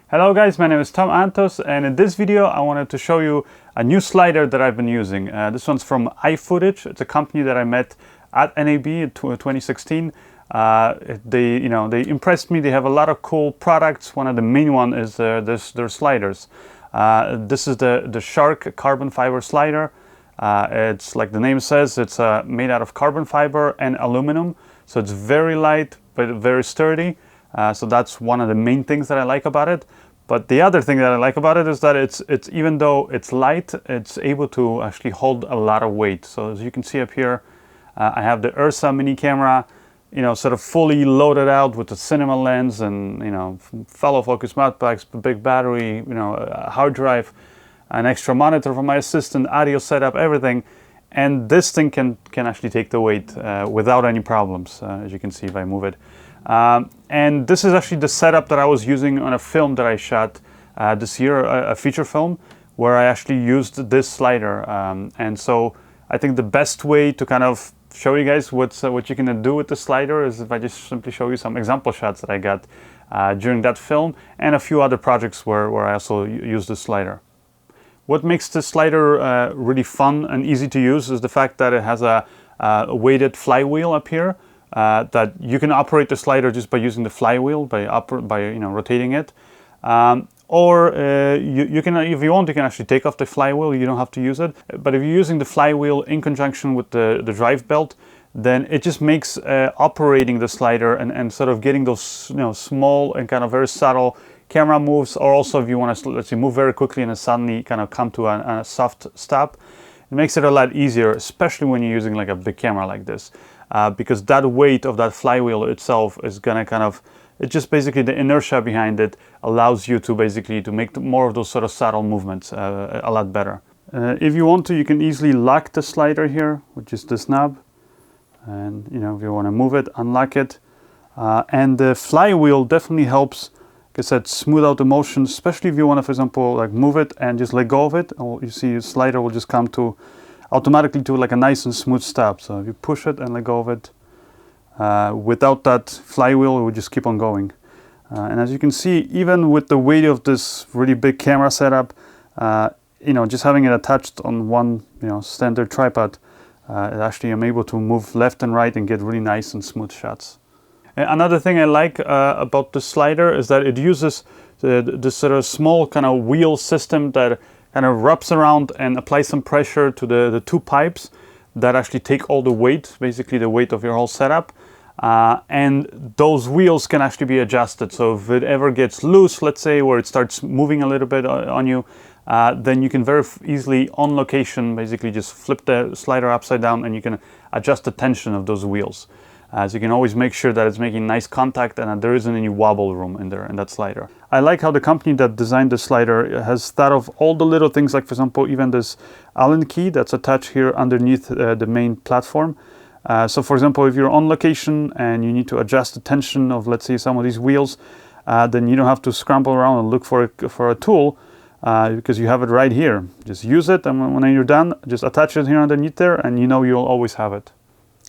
Hello guys, my name is Tom Antos, and in this video I wanted to show you a new slider that I've been using. This one's from iFootage. It's a company that I met at NAB in 2016. They impressed me. They have a lot of cool products. One of the main one is their sliders. This is the Shark carbon fiber slider. It's like the name says, it's made out of carbon fiber and aluminum, so it's very light but very sturdy. So that's one of the main things that I like about it. But the other thing that I like about it is that it's even though it's light, it's able to actually hold a lot of weight. So as you can see up here, I have the Ursa mini camera, sort of fully loaded out with the cinema lens and, fellow focus mount packs, big battery, a hard drive, an extra monitor for my assistant, audio setup, everything. And this thing can actually take the weight without any problems, as you can see if I move it. And this is actually the setup that I was using on a film that I shot this year, a feature film, where I actually used this slider. And so I think the best way to kind of show you guys what you can do with the slider is if I just simply show you some example shots that I got during that film and a few other projects where I also used the slider. What makes the slider really fun and easy to use is the fact that it has a weighted flywheel up here. That you can operate the slider just by using the flywheel, by rotating it, or you can, if you want, you can actually take off the flywheel. You don't have to use it. But if you're using the flywheel in conjunction with the drive belt, then it just makes operating the slider and sort of getting those small and kind of very subtle camera moves, or also if you want to, let's say, move very quickly and suddenly kind of come to a soft stop, it makes it a lot easier, especially when you're using like a big camera like this. Because that weight of that flywheel itself is gonna it's just basically the inertia behind it allows you to basically to make more of those sort of subtle movements a lot better. If you want to, you can easily lock the slider here, which is this knob. And if you want to move it, unlock it. And the flywheel definitely helps, like I said, smooth out the motion, especially if you want to, for example, like move it and just let go of it. You see the slider will just come to automatically to like a nice and smooth stop. So if you push it and let go of it, without that flywheel, it will just keep on going. And as you can see, even with the weight of this really big camera setup, just having it attached on one standard tripod, actually I'm able to move left and right and get really nice and smooth shots. And another thing I like about the slider is that it uses this sort of small kind of wheel system that kind of wraps around and applies some pressure to the two pipes that actually take all the weight, basically the weight of your whole setup. And those wheels can actually be adjusted. So if it ever gets loose, let's say, where it starts moving a little bit on you, then you can very easily on location basically just flip the slider upside down and you can adjust the tension of those wheels. So you can always make sure that it's making nice contact and that there isn't any wobble room in there in that slider. I like how the company that designed the slider has thought of all the little things, like for example, even this Allen key that's attached here underneath the main platform. So for example, if you're on location and you need to adjust the tension of, let's say, some of these wheels, then you don't have to scramble around and look for a tool because you have it right here. Just use it, and when you're done, just attach it here underneath there, and you'll always have it.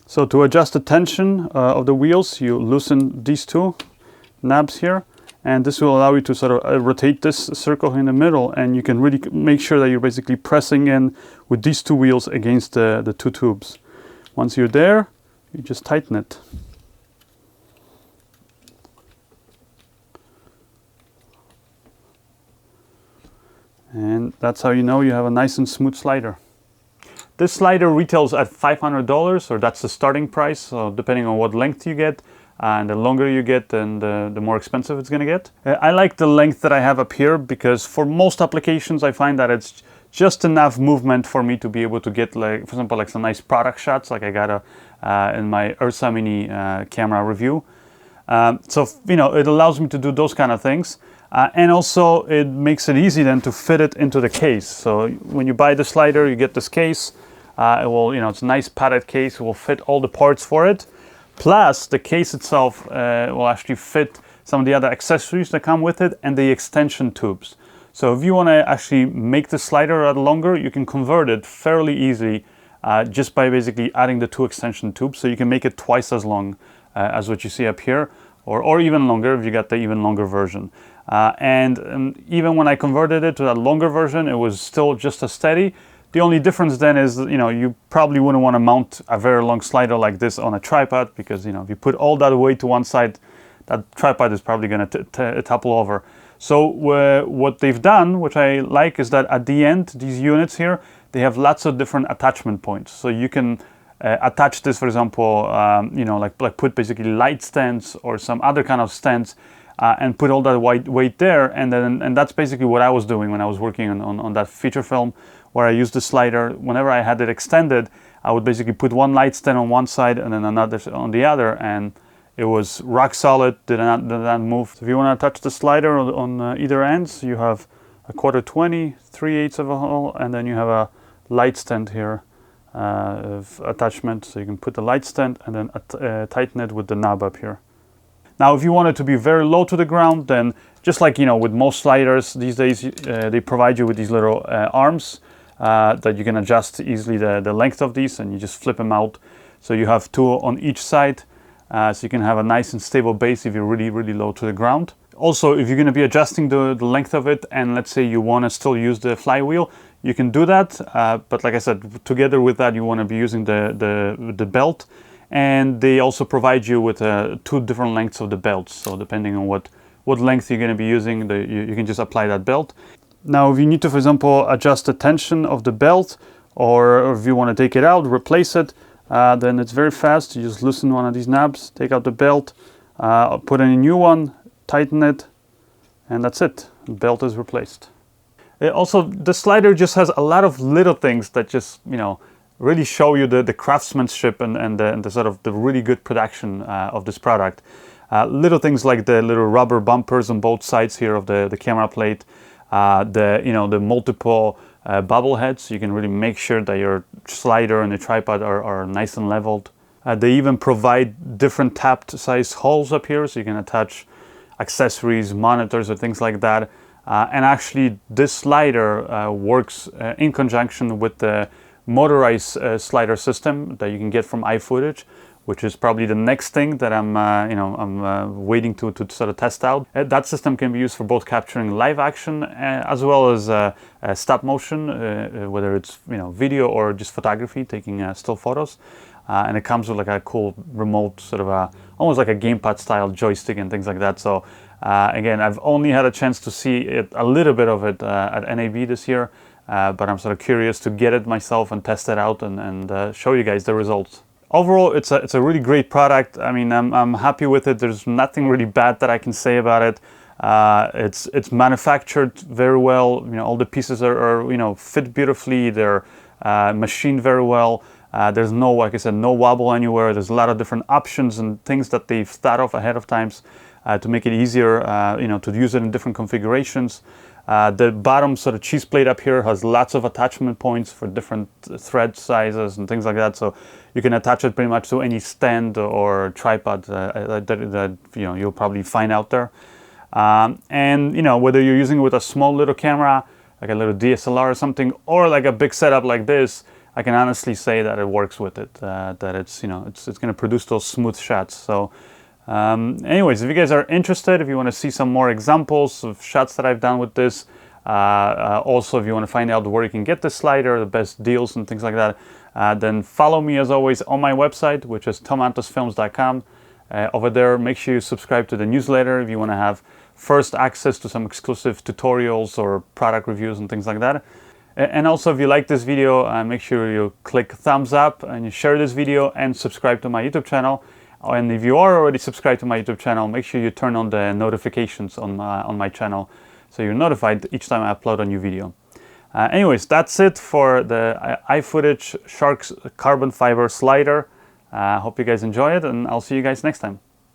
So to adjust the tension of the wheels, you loosen these two knobs here, and this will allow you to sort of rotate this circle in the middle, and you can really make sure that you're basically pressing in with these two wheels against the two tubes. Once you're there, you just tighten it. And that's how you know you have a nice and smooth slider. This slider retails at $500, or that's the starting price, so depending on what length you get, and the longer you get, then the more expensive it's going to get. I like the length that I have up here because for most applications I find that it's just enough movement for me to be able to get, like, for example, like some nice product shots like I got in my Ursa mini camera review. So it allows me to do those kind of things. And also it makes it easy then to fit it into the case. So when you buy the slider, you get this case. It will, it's a nice padded case. It will fit all the parts for it. Plus, the case itself will actually fit some of the other accessories that come with it and the extension tubes. So if you want to actually make the slider a lot longer, you can convert it fairly easily just by basically adding the two extension tubes. So you can make it twice as long as what you see up here, or even longer if you got the even longer version. Even when I converted it to that longer version, it was still just as steady. The only difference then is, you probably wouldn't want to mount a very long slider like this on a tripod, because, if you put all that weight to one side, that tripod is probably going to topple over. So what they've done, which I like, is that at the end, these units here, they have lots of different attachment points. So you can attach this, for example, like put basically light stands or some other kind of stands, and put all that weight there. And that's basically what I was doing when I was working on that feature film, where I used the slider. Whenever I had it extended, I would basically put one light stand on one side and then another on the other, and it was rock solid, did not move. So if you want to touch the slider on either ends, you have a 1/4-20, 3/8 of a hole, and then you have a light stand here of attachment. So you can put the light stand and then tighten it with the knob up here. Now, if you want it to be very low to the ground, then just like, with most sliders these days, they provide you with these little arms that you can adjust easily the length of these, and you just flip them out. So you have two on each side, so you can have a nice and stable base if you're really, really low to the ground. Also, if you're going to be adjusting the length of it, and let's say you want to still use the flywheel, you can do that. But like I said, together with that, you want to be using the belt. And they also provide you with 2 different lengths of the belts. So depending on what length you're going to be using, you can just apply that belt. Now, if you need to, for example, adjust the tension of the belt, or if you want to take it out, replace it, then it's very fast. You just loosen one of these knobs, take out the belt, put in a new one, tighten it, and that's it. The belt is replaced. Also, the slider just has a lot of little things that just, really show you the craftsmanship and the sort of the really good production of this product. Little things like the little rubber bumpers on both sides here of the camera plate, the multiple bubble heads, so you can really make sure that your slider and the tripod are nice and leveled. They even provide different tapped size holes up here, so you can attach accessories, monitors, or things like that. And actually, this slider works in conjunction with the Motorized slider system that you can get from iFootage, which is probably the next thing that I'm waiting to sort of test out. That system can be used for both capturing live action as well as stop motion, whether it's video or just photography, taking still photos. And it comes with like a cool remote, sort of almost like a gamepad style joystick and things like that. So again, I've only had a chance to see a little bit of it at NAB this year. But I'm sort of curious to get it myself and test it out and show you guys the results. Overall, it's a really great product. I mean, I'm happy with it. There's nothing really bad that I can say about it. It's manufactured very well. All the pieces are fit beautifully. They're machined very well. There's no, like I said, no wobble anywhere. There's a lot of different options and things that they've thought of ahead of times to make it easier, to use it in different configurations. The bottom sort of cheese plate up here has lots of attachment points for different thread sizes and things like that. So you can attach it pretty much to any stand or tripod that you'll probably find out there. And whether you're using it with a small little camera, like a little DSLR or something, or like a big setup like this, I can honestly say that it works with it. That it's it's going to produce those smooth shots. So. Anyways, if you guys are interested, if you want to see some more examples of shots that I've done with this, also if you want to find out where you can get the slider, the best deals and things like that, then follow me as always on my website, which is tomantosfilms.com. Over there, make sure you subscribe to the newsletter if you want to have first access to some exclusive tutorials or product reviews and things like that. And also, if you like this video, make sure you click thumbs up and you share this video and subscribe to my YouTube channel. And if you are already subscribed to my YouTube channel, make sure you turn on the notifications on my channel so you're notified each time I upload a new video. Anyways, that's it for the iFootage Sharks carbon fiber slider. Hope you guys enjoy it, and I'll see you guys next time.